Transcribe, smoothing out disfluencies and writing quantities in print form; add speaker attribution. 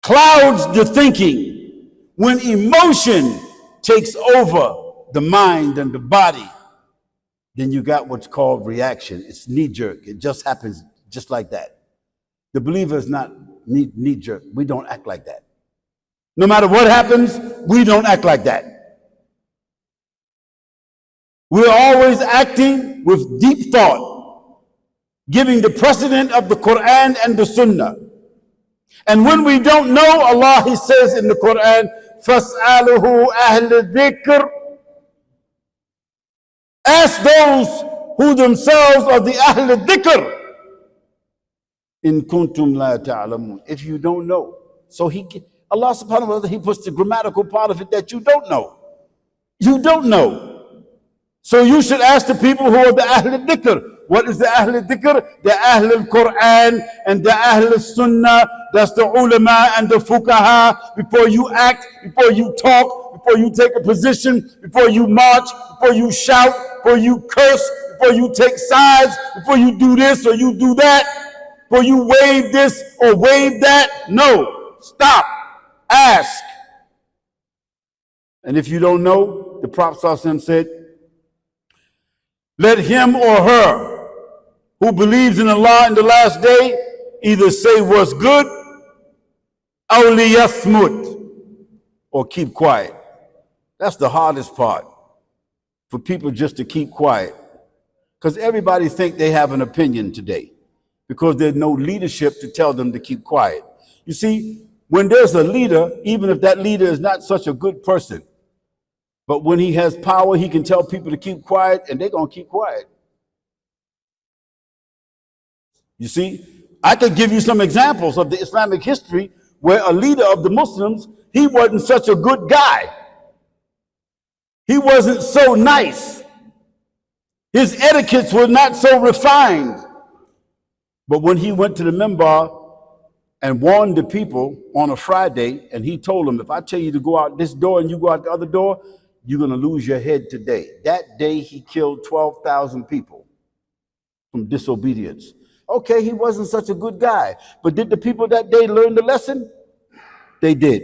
Speaker 1: clouds the thinking, when emotion takes over the mind and the body, then you got what's called reaction. It's knee-jerk. It just happens just like that. The believer is not knee-jerk. We don't act like that. No matter what happens, we don't act like that. We're always acting with deep thought, giving the precedent of the Quran and the Sunnah. And when we don't know, Allah, He says in the Quran, فَاسْأَلُهُ أَهْلَ الذِّكْرِ. Ask those who themselves are the Ahl al-Dhikr. In kuntum la ta'lamun. If you don't know. So Allah subhanahu wa ta'ala, He puts the grammatical part of it that you don't know. You don't know. So you should ask the people who are the Ahl al-Dhikr. What is the Ahl al-Dhikr? The Ahl al-Quran and the Ahl al-Sunnah. That's the ulama and the fuqaha. Before you act, before you talk, before you take a position, before you march, before you shout, before you curse, before you take sides, before you do this or you do that, before you wave this or wave that. No, stop, ask. And if you don't know, the Prophet ﷺ said, let him or her who believes in Allah in the last day either say what's good, aw liyasmut, or keep quiet. That's the hardest part, for people just to keep quiet. Because everybody think they have an opinion today, because there's no leadership to tell them to keep quiet. You see, when there's a leader, even if that leader is not such a good person, but when he has power, he can tell people to keep quiet, and they're going to keep quiet. You see, I could give you some examples of the Islamic history where a leader of the Muslims, he wasn't such a good guy. He wasn't so nice. His etiquettes were not so refined. But when he went to the minbar and warned the people on a Friday, and he told them, if I tell you to go out this door and you go out the other door, you're going to lose your head today. That day he killed 12,000 people from disobedience. Okay, he wasn't such a good guy. But did the people that day learn the lesson? They did.